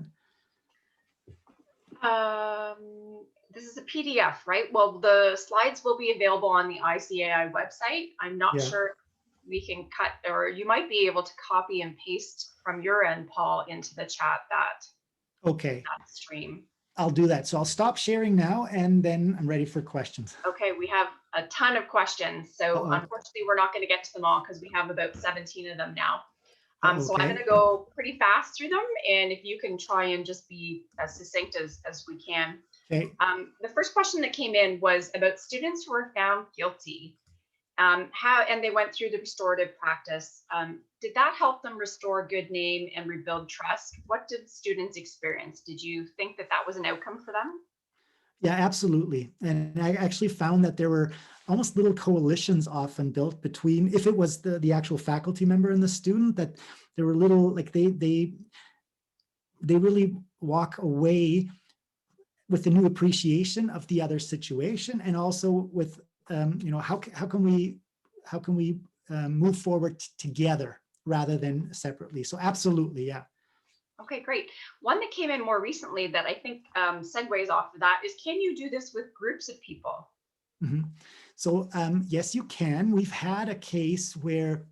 This is a PDF, right? Well, the slides will be available on the ICAI website. I'm not sure we can cut, or you might be able to copy and paste from your end, Paul, into the chat that stream. I'll do that. So I'll stop sharing now, and then I'm ready for questions. Okay, we have a ton of questions. So unfortunately, we're not going to get to them all because we have about 17 of them now. So I'm going to go pretty fast through them, and if you can try and just be as succinct as we can. Okay. The first question that came in was about students who were found guilty. And they went through the restorative practice. Did that help them restore good name and rebuild trust? What did students experience? Did you think that that was an outcome for them? Yeah, absolutely. And I actually found that there were almost little coalitions often built between, if it was the actual faculty member and the student, that there were little, like they really walk away with a new appreciation of the other situation, and also with how can we move forward together rather than separately. So absolutely, yeah. Okay, great. One that came in more recently that I think segues off of that is, can you do this with groups of people? Mm-hmm. So yes, you can. We've had a case where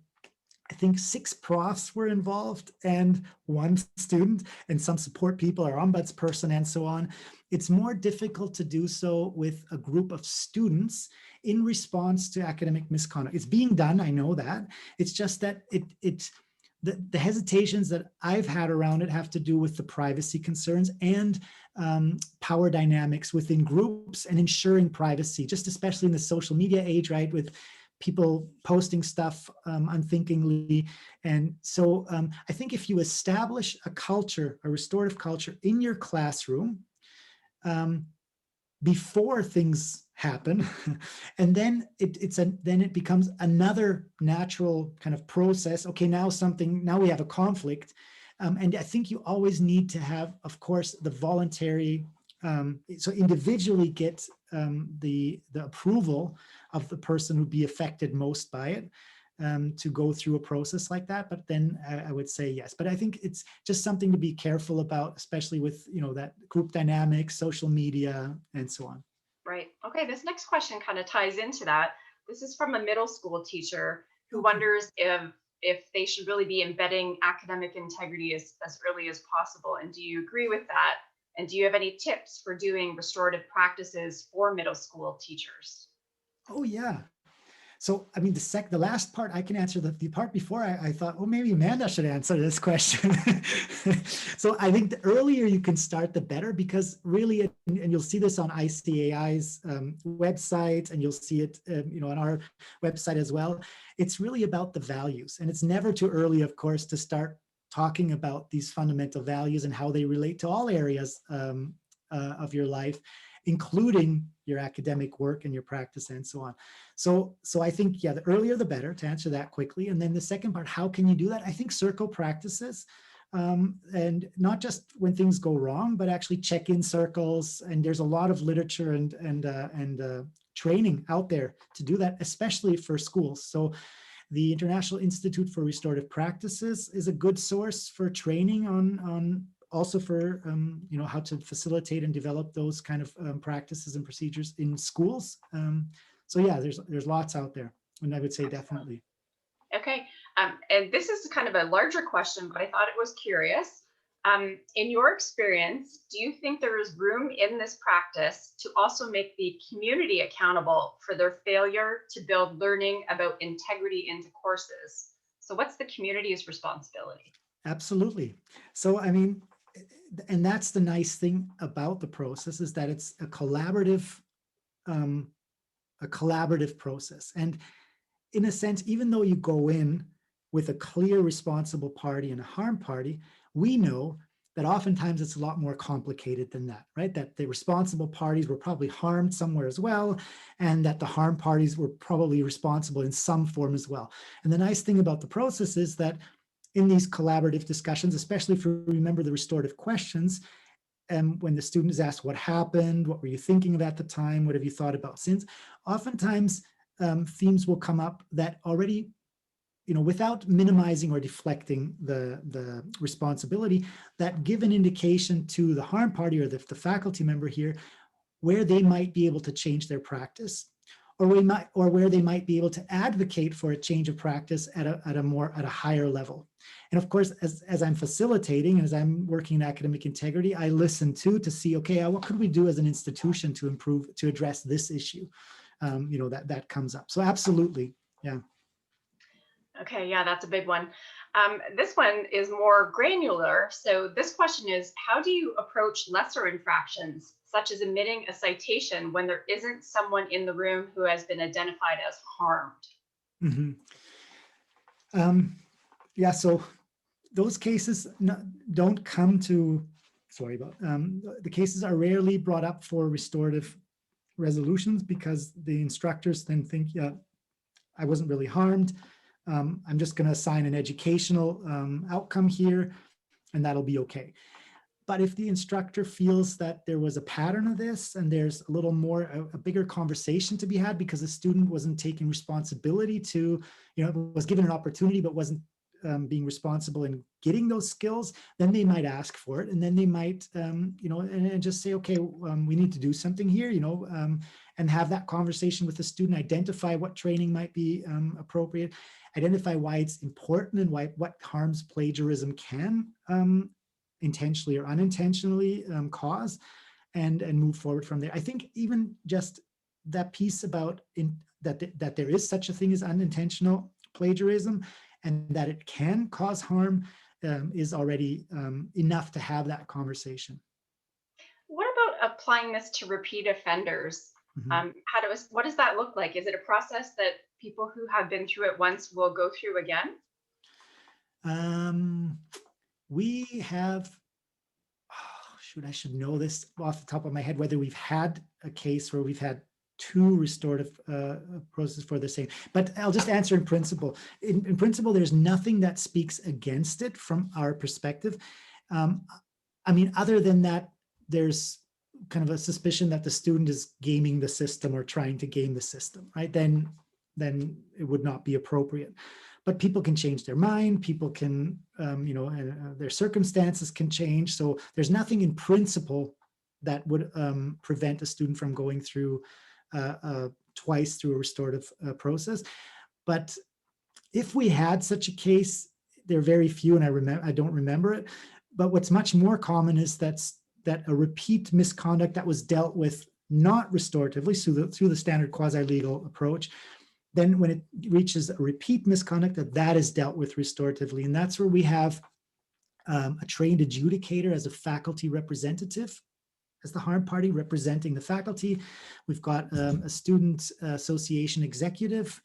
I think 6 profs were involved and 1 student and some support people, our ombudsperson and so on. It's more difficult to do so with a group of students in response to academic misconduct. It's being done, I know that. It's just that the hesitations that I've had around it have to do with the privacy concerns and power dynamics within groups and ensuring privacy, just especially in the social media age, right, with people posting stuff unthinkingly. And so I think if you establish a culture, a restorative culture in your classroom before things happen, and then it becomes another natural kind of process. Okay, now we have a conflict. And I think you always need to have, of course, the voluntary, so individually get the approval of the person who'd be affected most by it to go through a process like that. But then I would say yes. But I think it's just something to be careful about, especially with that group dynamics, social media, and so on. Right. Okay, this next question kind of ties into that. This is from a middle school teacher who wonders if they should really be embedding academic integrity as early as possible. And do you agree with that? And do you have any tips for doing restorative practices for middle school teachers? Oh, yeah. So, I mean, the last part I can answer. The part before I thought, oh, maybe Amanda should answer this question. So I think the earlier you can start, the better, because really, and you'll see this on ICAI's website, and you'll see it, on our website as well. It's really about the values, and it's never too early, of course, to start talking about these fundamental values and how they relate to all areas of your life, including your academic work and your practice and so on. So I think, yeah, the earlier the better, to answer that quickly. And then the second part, how can you do that? I think circle practices, and not just when things go wrong, but actually check-in circles. And there's a lot of literature and training out there to do that, especially for schools. So The International Institute for Restorative Practices is a good source for training on also for how to facilitate and develop those kind of practices and procedures in schools. So yeah, there's lots out there, and I would say definitely. Okay. And this is kind of a larger question, but I thought it was curious. In your experience, do you think there is room in this practice to also make the community accountable for their failure to build learning about integrity into courses? So what's the community's responsibility? Absolutely. So, I mean, and that's the nice thing about the process, is that it's a collaborative process. And in a sense, even though you go in with a clear responsible party and a harm party, we know that oftentimes it's a lot more complicated than that, right? That the responsible parties were probably harmed somewhere as well, and that the harm parties were probably responsible in some form as well. And the nice thing about the process is that in these collaborative discussions, especially if you remember the restorative questions, and when the student is asked what happened, what were you thinking of at the time, what have you thought about since, oftentimes themes will come up that already, without minimizing or deflecting the responsibility, that give an indication to the harm party or the faculty member here where they might be able to change their practice, or where they might be able to advocate for a change of practice at a higher level. And of course, as I'm facilitating and as I'm working in academic integrity, I listen to see, okay, what could we do as an institution to improve, to address this issue, that comes up. So absolutely, yeah. Okay, yeah, that's a big one. This one is more granular. So this question is, how do you approach lesser infractions, such as omitting a citation when there isn't someone in the room who has been identified as harmed? Mm-hmm. Yeah, so those cases don't come to, the cases are rarely brought up for restorative resolutions, because the instructors then think, yeah, I wasn't really harmed. I'm just going to assign an educational outcome here, and that'll be okay. But if the instructor feels that there was a pattern of this, and there's a little more, a bigger conversation to be had, because the student wasn't taking responsibility to, was given an opportunity but wasn't being responsible in getting those skills, then they might ask for it, and then they might, and just say, okay, we need to do something here, and have that conversation with the student, identify what training might be appropriate, identify why it's important, and what harms plagiarism can intentionally or unintentionally cause, and move forward from there. I think even just that piece about that there is such a thing as unintentional plagiarism, and that it can cause harm, is already enough to have that conversation. What about applying this to repeat offenders? Mm-hmm. What does that look like? Is it a process that people who have been through it once will go through again? We have, I should know this off the top of my head, whether we've had a case where we've had two restorative processes for the same, but I'll just answer in principle. In principle, there's nothing that speaks against it from our perspective. I mean, other than that, there's kind of a suspicion that the student is gaming the system or trying to game the system, right? Then it would not be appropriate. But people can change their mind, people can, their circumstances can change. So there's nothing in principle that would prevent a student from going through twice through a restorative process. But if we had such a case, they're very few, and I don't remember it. But what's much more common is that a repeat misconduct that was dealt with not restoratively through the standard quasi-legal approach, then when it reaches a repeat misconduct, that is dealt with restoratively. And that's where we have a trained adjudicator as a faculty representative, as the harm party representing the faculty. We've got a student association executive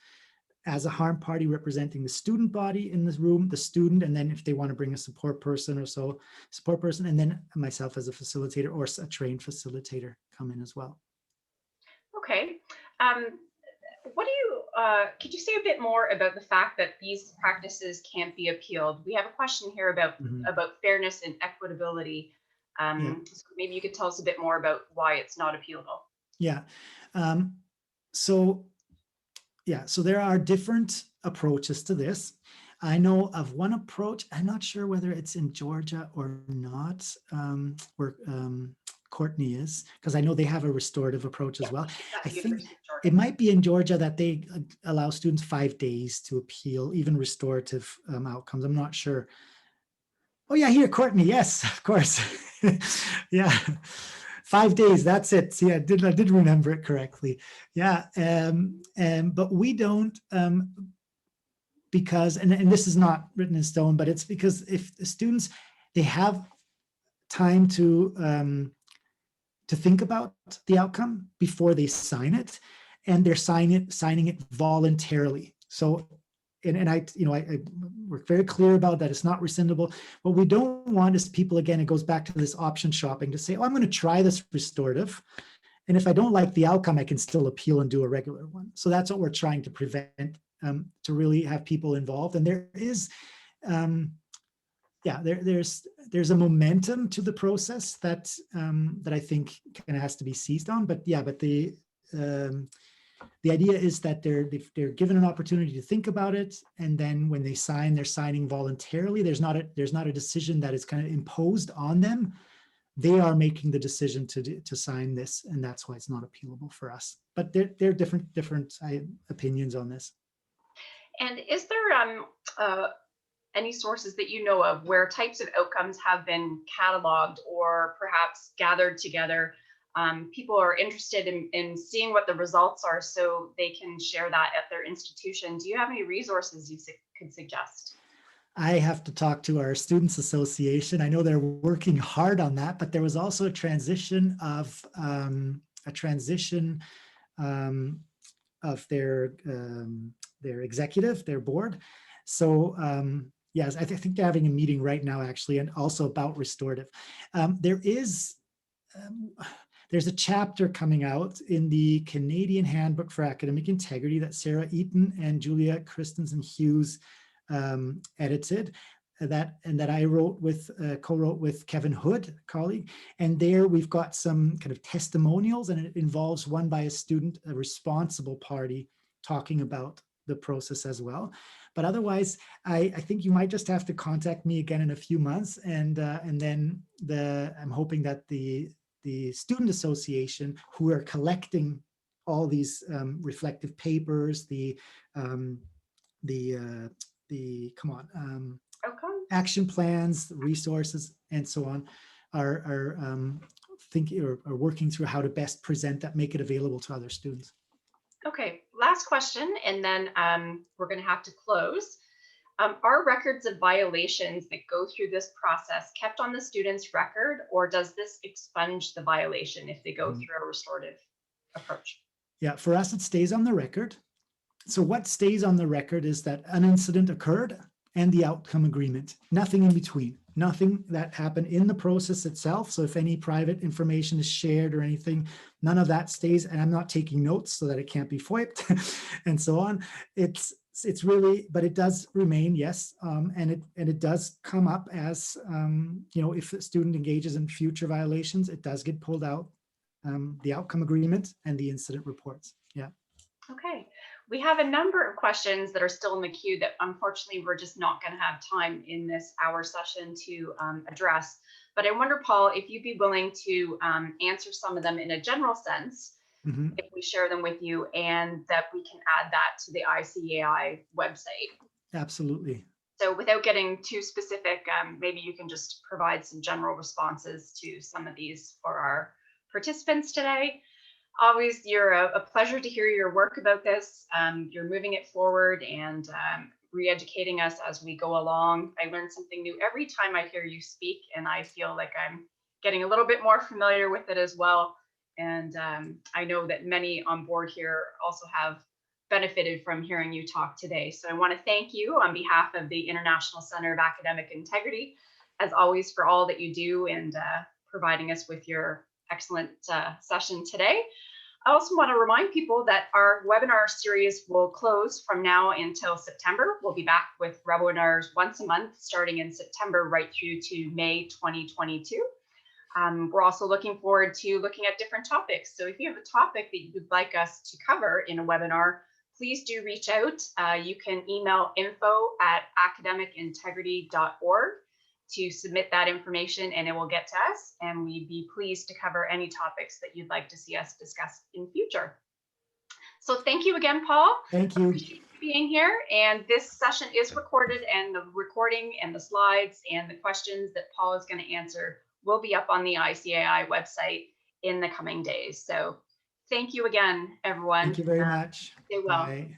as a harm party representing the student body in this room, the student, and then if they want to bring a support person or so, support person, and then myself as a facilitator or a trained facilitator come in as well. Okay. Could you say a bit more about the fact that these practices can't be appealed? We have a question here about fairness and equitability. So maybe you could tell us a bit more about why it's not appealable. Yeah. So yeah, so there are different approaches to this. I know of one approach. I'm not sure whether it's in Georgia or not, where Courtney is, because I know they have a restorative approach as Yeah, well. she's I at think University of Georgia. it might be in Georgia that they allow students 5 days to appeal, even restorative outcomes. I'm not sure. Oh yeah, here, Courtney. Yes, of course. Yeah, 5 days. That's it. See, I did remember it correctly. Yeah, but we don't, because, and this is not written in stone, but it's because if the students, they have time to think about the outcome before they sign it, and they're signing it voluntarily. So, and I, I work very clear about that. It's not rescindable. What we don't want is people, again, it goes back to this option shopping, to say, oh, I'm going to try this restorative, and if I don't like the outcome, I can still appeal and do a regular one. So that's what we're trying to prevent, to really have people involved. And there is, yeah, there's a momentum to the process that that I think kind of has to be seized on. But yeah, but the idea is that they're given an opportunity to think about it, and then when they sign, they're signing voluntarily. There's not a decision that is kind of imposed on them. They are making the decision to sign this, and that's why it's not appealable for us. But there are different opinions on this. And is there any sources that you know of where types of outcomes have been cataloged or perhaps gathered together? People are interested in seeing what the results are so they can share that at their institution. Do you have any resources you could suggest? I have to talk to our Students Association. I know they're working hard on that, but there was also a transition of um, their executive, their board. So yes, I think they're having a meeting right now, actually, and also about restorative. There's a chapter coming out in the Canadian Handbook for Academic Integrity that Sarah Eaton and Julia Christensen Hughes edited, that I co-wrote with Kevin Hood, a colleague. And there we've got some kind of testimonials, and it involves one by a student, a responsible party, talking about the process as well. But otherwise, I think you might just have to contact me again in a few months, and then I'm hoping that the Student Association, who are collecting all these reflective papers, the Outcomes? action plans, resources, and so on, are thinking or are working through how to best present that, make it available to other students. Okay, last question, and then we're going to have to close. Are records of violations that go through this process kept on the student's record, or does this expunge the violation if they go through a restorative approach? Yeah, for us, it stays on the record. So what stays on the record is that an incident occurred and the outcome agreement, nothing in between, nothing that happened in the process itself. So if any private information is shared or anything, none of that stays. And I'm not taking notes so that it can't be FOIP'd and so on. It's really, but it does remain, yes. And it does come up as, if a student engages in future violations, it does get pulled out, the outcome agreement and the incident reports. Yeah. Okay, we have a number of questions that are still in the queue that unfortunately we're just not going to have time in this hour session to address. But I wonder, Paul, if you'd be willing to answer some of them in a general sense, if we share them with you, and that we can add that to the ICAI website. Absolutely. So without getting too specific, maybe you can just provide some general responses to some of these for our participants today. Always, you're a pleasure to hear your work about this. You're moving it forward and re-educating us as we go along. I learn something new every time I hear you speak, and I feel like I'm getting a little bit more familiar with it as well. And I know that many on board here also have benefited from hearing you talk today. So I want to thank you on behalf of the International Center of Academic Integrity, as always, for all that you do and providing us with your excellent session today. I also want to remind people that our webinar series will close from now until September. We'll be back with webinars once a month, starting in September right through to May 2022. We're also looking forward to looking at different topics. So if you have a topic that you'd like us to cover in a webinar, please do reach out. You can email info@academicintegrity.org to submit that information, and it will get to us, and we'd be pleased to cover any topics that you'd like to see us discuss in future. So thank you again, Paul. Thank you. Appreciate you being here. And this session is recorded, and the recording and the slides and the questions that Paul is going to answer will be up on the ICAI website in the coming days. So thank you again, everyone. Thank you very much. Stay well. Bye.